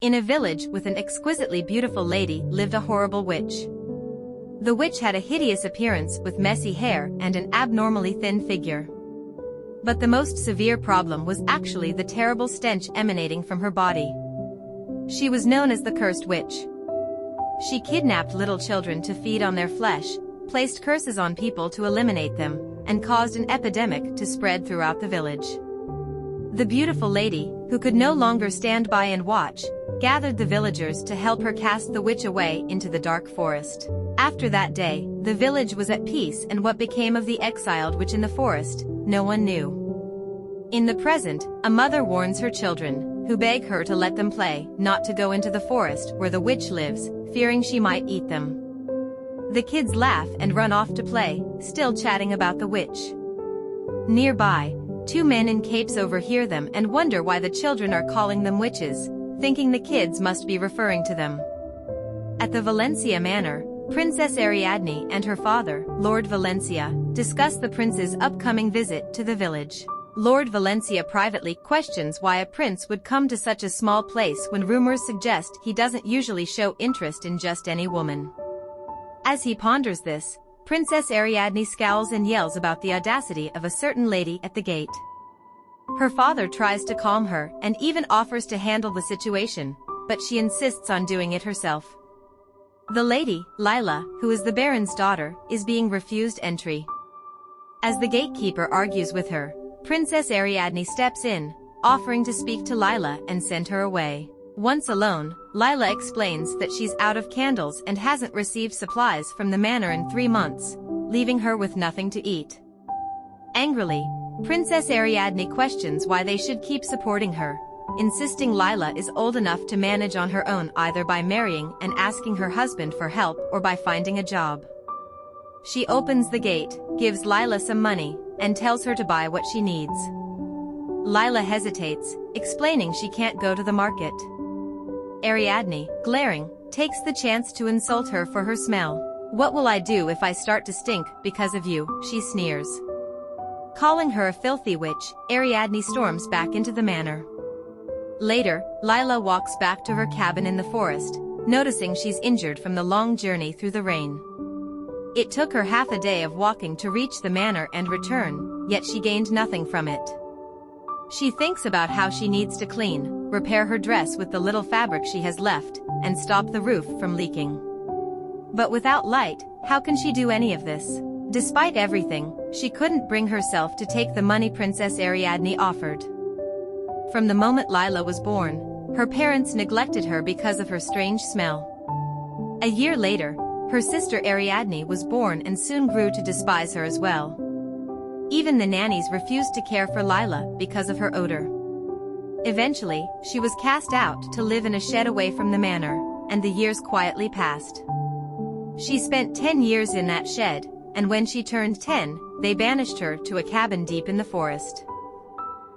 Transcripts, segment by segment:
In a village with an exquisitely beautiful lady lived a horrible witch. The witch had a hideous appearance with messy hair and an abnormally thin figure. But the most severe problem was actually the terrible stench emanating from her body. She was known as the Cursed Witch. She kidnapped little children to feed on their flesh, placed curses on people to eliminate them, and caused an epidemic to spread throughout the village. The beautiful lady, who could no longer stand by and watch, gathered the villagers to help her cast the witch away into the dark forest. After that day, the village was at peace, and what became of the exiled witch in the forest, no one knew. In the present, a mother warns her children, who beg her to let them play, not to go into the forest where the witch lives, fearing she might eat them. The kids laugh and run off to play, still chatting about the witch. Nearby, two men in capes overhear them and wonder why the children are calling them witches, thinking the kids must be referring to them. At the Valencia Manor, Princess Ari Adney and her father, Lord Valencia, discuss the prince's upcoming visit to the village. Lord Valencia privately questions why a prince would come to such a small place when rumors suggest he doesn't usually show interest in just any woman. As he ponders this, Princess Ari Adney scowls and yells about the audacity of a certain lady at the gate. Her father tries to calm her and even offers to handle the situation, but she insists on doing it herself. The lady, Layla, who is the Baron's daughter, is being refused entry. As the gatekeeper argues with her, Princess Ari Adney steps in, offering to speak to Layla and send her away. Once alone, Layla explains that she's out of candles and hasn't received supplies from the manor in 3 months, leaving her with nothing to eat. Angrily, Princess Ari Adney questions why they should keep supporting her, insisting Layla is old enough to manage on her own either by marrying and asking her husband for help or by finding a job. She opens the gate, gives Layla some money, and tells her to buy what she needs. Layla hesitates, explaining she can't go to the market. Ari Adney, glaring, takes the chance to insult her for her smell. "What will I do if I start to stink because of you?" she sneers. Calling her a filthy witch, Ari Adney storms back into the manor. Later, Layla walks back to her cabin in the forest, noticing she's injured from the long journey through the rain. It took her half a day of walking to reach the manor and return, yet she gained nothing from it. She thinks about how she needs to clean, repair her dress with the little fabric she has left, and stop the roof from leaking. But without light, how can she do any of this? Despite everything, she couldn't bring herself to take the money Princess Ari Adney offered. From the moment Layla was born, her parents neglected her because of her strange smell. A year later, her sister Ari Adney was born and soon grew to despise her as well. Even the nannies refused to care for Layla because of her odor. Eventually, she was cast out to live in a shed away from the manor, and the years quietly passed. She spent 10 years in that shed, and when she turned 10, they banished her to a cabin deep in the forest.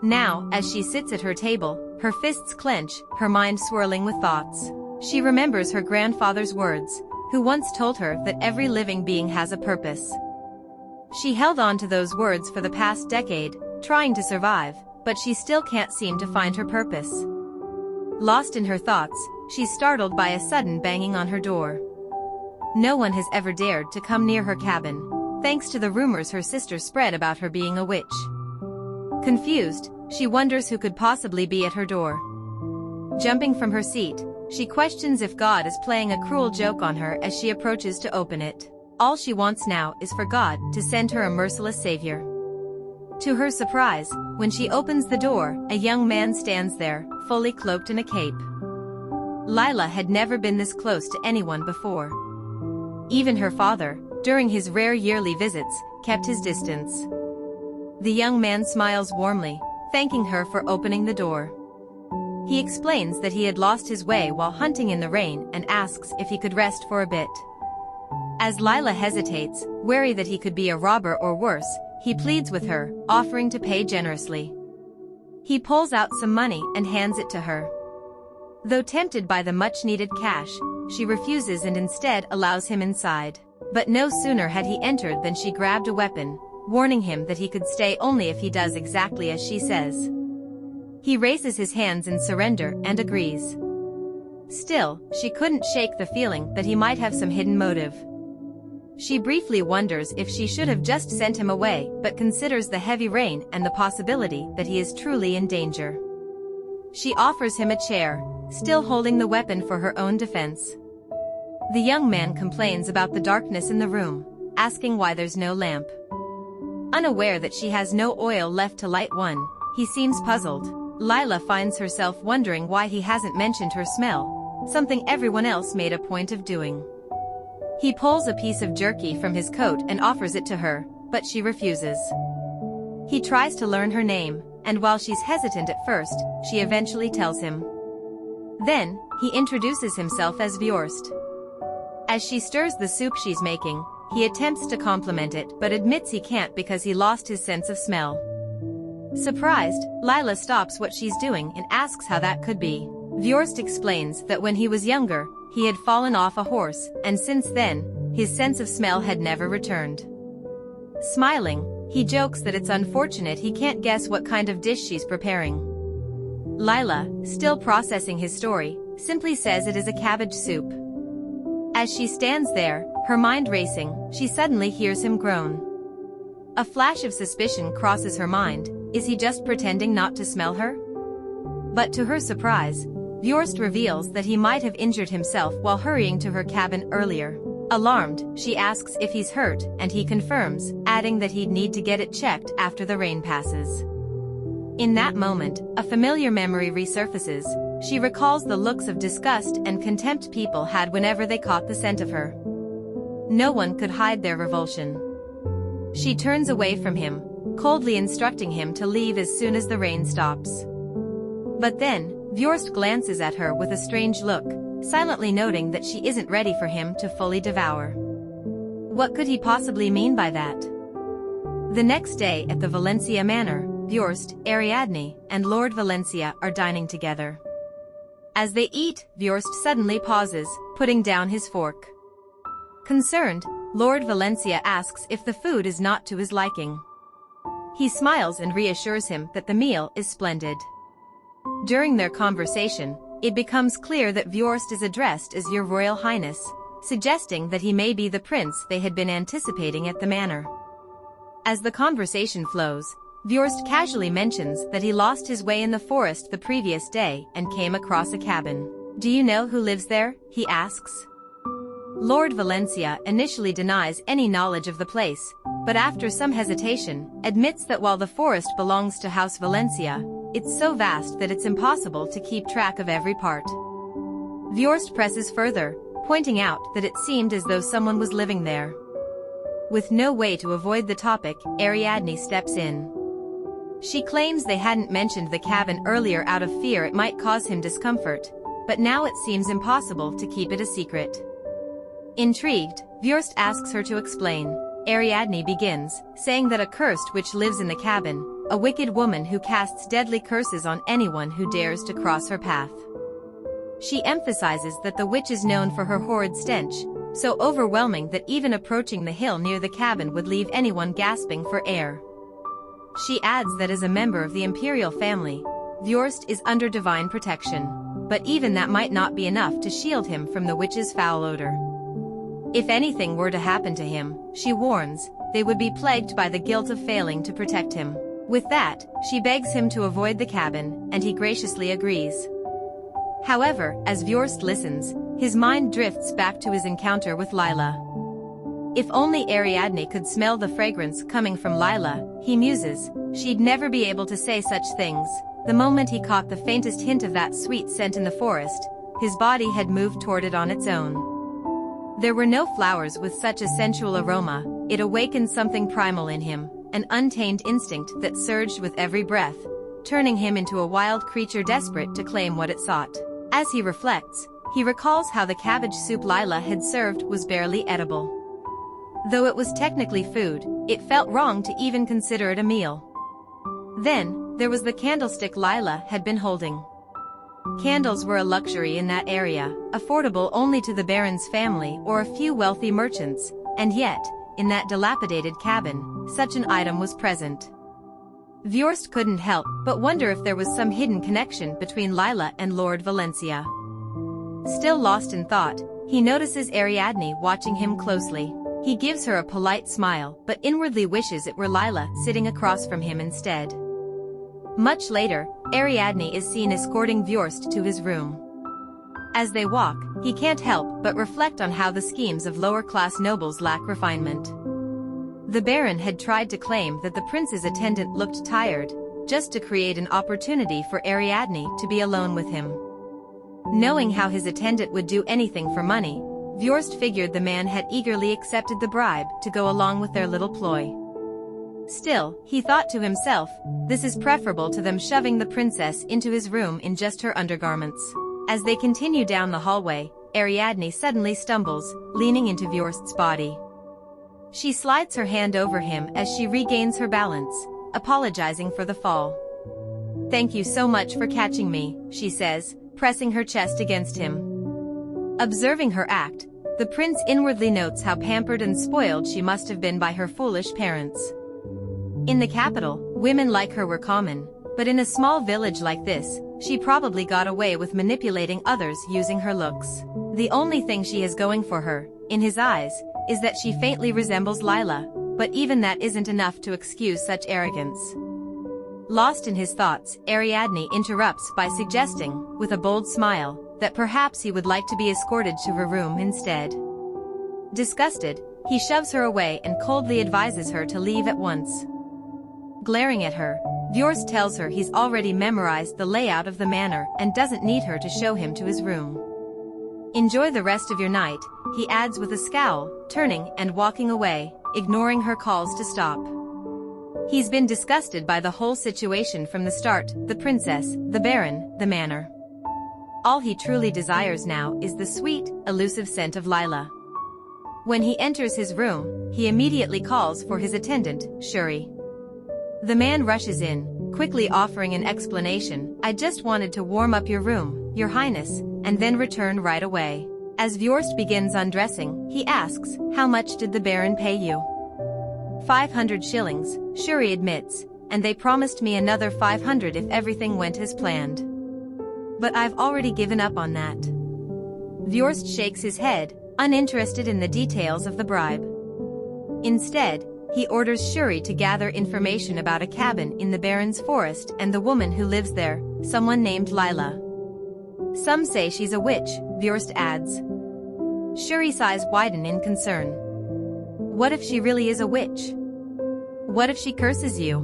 Now, as she sits at her table, her fists clench, her mind swirling with thoughts. She remembers her grandfather's words, who once told her that every living being has a purpose. She held on to those words for the past decade, trying to survive, but she still can't seem to find her purpose. Lost in her thoughts, she's startled by a sudden banging on her door. No one has ever dared to come near her cabin, thanks to the rumors her sister spread about her being a witch. Confused, she wonders who could possibly be at her door. Jumping from her seat, she questions if God is playing a cruel joke on her as she approaches to open it. All she wants now is for God to send her a merciless savior. To her surprise, when she opens the door, a young man stands there, fully cloaked in a cape. Layla had never been this close to anyone before. Even her father, during his rare yearly visits, kept his distance. The young man smiles warmly, thanking her for opening the door. He explains that he had lost his way while hunting in the rain and asks if he could rest for a bit. As Layla hesitates, wary that he could be a robber or worse, he pleads with her, offering to pay generously. He pulls out some money and hands it to her. Though tempted by the much-needed cash, she refuses and instead allows him inside. But no sooner had he entered than she grabbed a weapon, warning him that he could stay only if he does exactly as she says. He raises his hands in surrender and agrees. Still, she couldn't shake the feeling that he might have some hidden motive. She briefly wonders if she should have just sent him away, but considers the heavy rain and the possibility that he is truly in danger. She offers him a chair, still holding the weapon for her own defense. The young man complains about the darkness in the room, asking why there's no lamp. Unaware that she has no oil left to light one, he seems puzzled. Lyla finds herself wondering why he hasn't mentioned her smell, something everyone else made a point of doing. He pulls a piece of jerky from his coat and offers it to her, but she refuses. He tries to learn her name, and while she's hesitant at first, she eventually tells him. Then, he introduces himself as Viorst. As she stirs the soup she's making, he attempts to compliment it but admits he can't because he lost his sense of smell. Surprised, Lyla stops what she's doing and asks how that could be. Viorst explains that when he was younger, he had fallen off a horse, and since then, his sense of smell had never returned. Smiling, he jokes that it's unfortunate he can't guess what kind of dish she's preparing. Lyla, still processing his story, simply says it is a cabbage soup. As she stands there, her mind racing, she suddenly hears him groan. A flash of suspicion crosses her mind. Is he just pretending not to smell her? But to her surprise, Viorst reveals that he might have injured himself while hurrying to her cabin earlier. Alarmed, she asks if he's hurt, and he confirms, adding that he'd need to get it checked after the rain passes. In that moment, a familiar memory resurfaces. She recalls the looks of disgust and contempt people had whenever they caught the scent of her. No one could hide their revulsion. She turns away from him, coldly instructing him to leave as soon as the rain stops. But then, Viorst glances at her with a strange look, silently noting that she isn't ready for him to fully devour. What could he possibly mean by that? The next day at the Valencia Manor, Viorst, Ari Adney, and Lord Valencia are dining together. As they eat, Viorst suddenly pauses, putting down his fork. Concerned, Lord Valencia asks if the food is not to his liking. He smiles and reassures him that the meal is splendid. During their conversation, it becomes clear that Viorst is addressed as Your Royal Highness, suggesting that he may be the prince they had been anticipating at the manor. As the conversation flows, Viorst casually mentions that he lost his way in the forest the previous day and came across a cabin. Do you know who lives there? He asks. Lord Valencia initially denies any knowledge of the place, but after some hesitation, admits that while the forest belongs to House Valencia, it's so vast that it's impossible to keep track of every part. Viorst presses further, pointing out that it seemed as though someone was living there. With no way to avoid the topic, Ari Adney steps in. She claims they hadn't mentioned the cabin earlier out of fear it might cause him discomfort, but now it seems impossible to keep it a secret. Intrigued, Viorst asks her to explain. Ari Adney begins, saying that a cursed witch lives in the cabin, a wicked woman who casts deadly curses on anyone who dares to cross her path. She emphasizes that the witch is known for her horrid stench, so overwhelming that even approaching the hill near the cabin would leave anyone gasping for air. She adds that as a member of the imperial family, Viorst is under divine protection, but even that might not be enough to shield him from the witch's foul odor. If anything were to happen to him, she warns, they would be plagued by the guilt of failing to protect him. With that, she begs him to avoid the cabin, and he graciously agrees. However, as Viorst listens, his mind drifts back to his encounter with Lyla. If only Ari Adney could smell the fragrance coming from Lyla, he muses, she'd never be able to say such things. The moment he caught the faintest hint of that sweet scent in the forest, his body had moved toward it on its own. There were no flowers with such a sensual aroma. It awakened something primal in him, an untamed instinct that surged with every breath, turning him into a wild creature desperate to claim what it sought. As he reflects, he recalls how the cabbage soup Lyla had served was barely edible. Though it was technically food, it felt wrong to even consider it a meal. Then, there was the candlestick Lyla had been holding. Candles were a luxury in that area, affordable only to the baron's family or a few wealthy merchants, and yet, in that dilapidated cabin, such an item was present. Viorst couldn't help but wonder if there was some hidden connection between Lyla and Lord Valencia. Still lost in thought, he notices Ari Adney watching him closely. He gives her a polite smile but inwardly wishes it were Layla sitting across from him instead. Much later, Ari Adney is seen escorting Viorst to his room. As they walk, he can't help but reflect on how the schemes of lower-class nobles lack refinement. The Baron had tried to claim that the prince's attendant looked tired, just to create an opportunity for Ari Adney to be alone with him. Knowing how his attendant would do anything for money, Viorst figured the man had eagerly accepted the bribe to go along with their little ploy. Still, he thought to himself, this is preferable to them shoving the princess into his room in just her undergarments. As they continue down the hallway, Ari Adney suddenly stumbles, leaning into Viorst's body. She slides her hand over him as she regains her balance, apologizing for the fall. "Thank you so much for catching me," she says, pressing her chest against him. Observing her act, the prince inwardly notes how pampered and spoiled she must have been by her foolish parents. In the capital, women like her were common, but in a small village like this, she probably got away with manipulating others using her looks. The only thing she has going for her, in his eyes, is that she faintly resembles Layla, but even that isn't enough to excuse such arrogance. Lost in his thoughts, Ari Adney interrupts by suggesting, with a bold smile, that perhaps he would like to be escorted to her room instead. Disgusted, he shoves her away and coldly advises her to leave at once. Glaring at her, Viorst tells her he's already memorized the layout of the manor and doesn't need her to show him to his room. "Enjoy the rest of your night," he adds with a scowl, turning and walking away, ignoring her calls to stop. He's been disgusted by the whole situation from the start, the princess, the baron, the manor. All he truly desires now is the sweet, elusive scent of Layla. When he enters his room, he immediately calls for his attendant, Shuri. The man rushes in, quickly offering an explanation. "I just wanted to warm up your room, Your Highness, and then return right away." As Viorst begins undressing, he asks, "How much did the Baron pay you?" 500 shillings, Shuri admits, "and they promised me another 500 if everything went as planned. But I've already given up on that." Viorst shakes his head, uninterested in the details of the bribe. Instead, he orders Shuri to gather information about a cabin in the Baron's forest and the woman who lives there, someone named Layla. "Some say she's a witch," Viorst adds. Shuri's eyes widen in concern. "What if she really is a witch? What if she curses you?"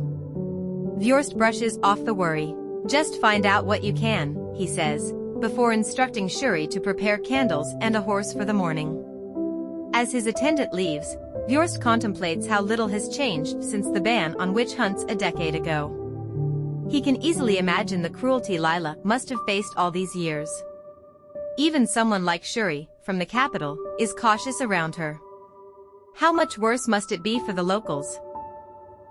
Viorst brushes off the worry. "Just find out what you can," he says, before instructing Shuri to prepare candles and a horse for the morning. As his attendant leaves, Viorst contemplates how little has changed since the ban on witch hunts a decade ago. He can easily imagine the cruelty Layla must have faced all these years. Even someone like Shuri, from the capital, is cautious around her. How much worse must it be for the locals?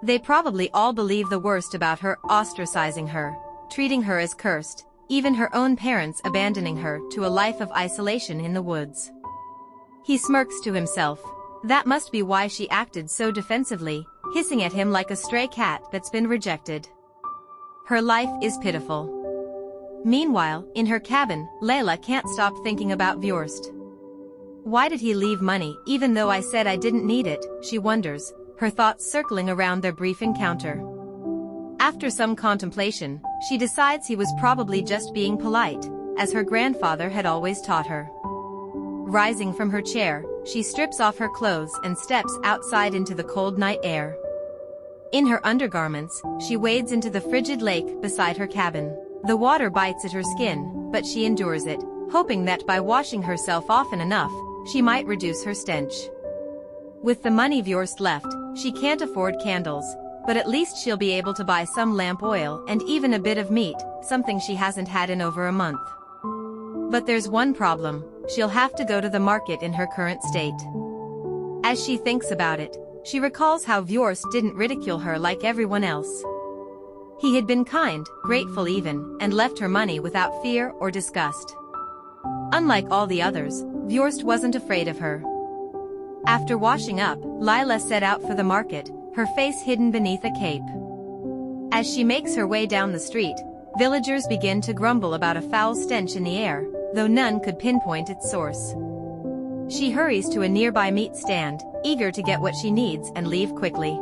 They probably all believe the worst about her, ostracizing her, treating her as cursed, even her own parents abandoning her to a life of isolation in the woods. He smirks to himself. That must be why she acted so defensively, hissing at him like a stray cat that's been rejected. Her life is pitiful. Meanwhile, in her cabin, Layla can't stop thinking about Viorst. "Why did he leave money even though I said I didn't need it?" she wonders, her thoughts circling around their brief encounter. After some contemplation, she decides he was probably just being polite, as her grandfather had always taught her. Rising from her chair, she strips off her clothes and steps outside into the cold night air. In her undergarments, she wades into the frigid lake beside her cabin. The water bites at her skin, but she endures it, hoping that by washing herself often enough, she might reduce her stench. With the money Viorst left, she can't afford candles, but at least she'll be able to buy some lamp oil and even a bit of meat, something she hasn't had in over a month. But there's one problem: she'll have to go to the market in her current state. As she thinks about it, she recalls how Viorst didn't ridicule her like everyone else. He had been kind, grateful even, and left her money without fear or disgust. Unlike all the others, Viorst wasn't afraid of her. After washing up, Layla set out for the market, her face hidden beneath a cape. As she makes her way down the street, villagers begin to grumble about a foul stench in the air, though none could pinpoint its source. She hurries to a nearby meat stand, eager to get what she needs and leave quickly.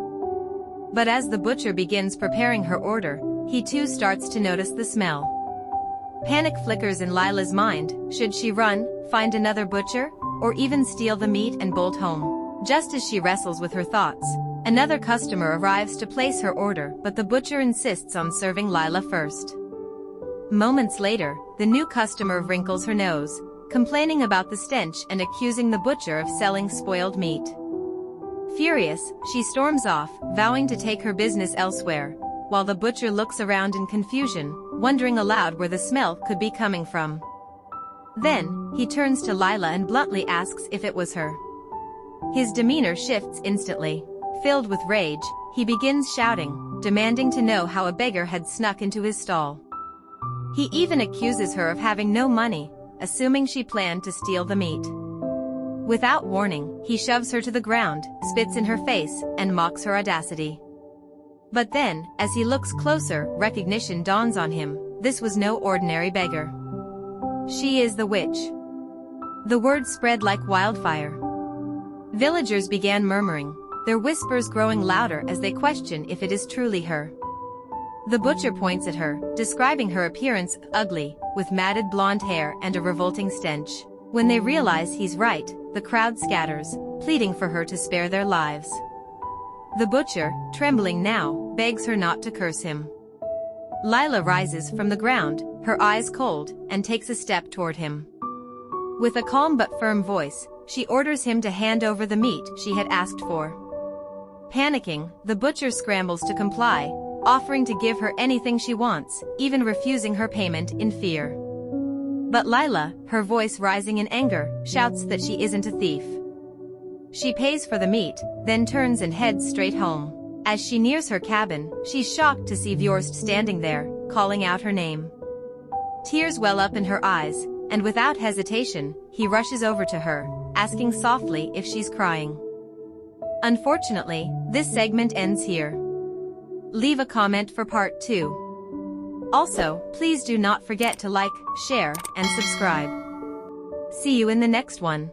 But as the butcher begins preparing her order, he too starts to notice the smell. Panic flickers in Lila's mind. Should she run, find another butcher, or even steal the meat and bolt home? Just as she wrestles with her thoughts, another customer arrives to place her order, but the butcher insists on serving Lila first. Moments later, the new customer wrinkles her nose, complaining about the stench and accusing the butcher of selling spoiled meat. Furious, she storms off, vowing to take her business elsewhere, while the butcher looks around in confusion, wondering aloud where the smell could be coming from. Then, he turns to Lila and bluntly asks if it was her. His demeanor shifts instantly. Filled with rage, he begins shouting, demanding to know how a beggar had snuck into his stall. He even accuses her of having no money, assuming she planned to steal the meat. Without warning, he shoves her to the ground, spits in her face, and mocks her audacity. But then, as he looks closer, recognition dawns on him. This was no ordinary beggar. She is the witch. The word spread like wildfire. Villagers began murmuring, their whispers growing louder as they question if it is truly her. The butcher points at her, describing her appearance ugly, with matted blonde hair and a revolting stench. When they realize he's right, the crowd scatters, pleading for her to spare their lives. The butcher, trembling now, begs her not to curse him. Lila rises from the ground, her eyes cold, and takes a step toward him. With a calm but firm voice, she orders him to hand over the meat she had asked for. Panicking, the butcher scrambles to comply, offering to give her anything she wants, even refusing her payment in fear. But Lila, her voice rising in anger, shouts that she isn't a thief. She pays for the meat, then turns and heads straight home. As she nears her cabin, she's shocked to see Viorst standing there, calling out her name. Tears well up in her eyes, and without hesitation, he rushes over to her, asking softly if she's crying. Unfortunately, this segment ends here. Leave a comment for part 2. Also, please do not forget to like, share, and subscribe. See you in the next one.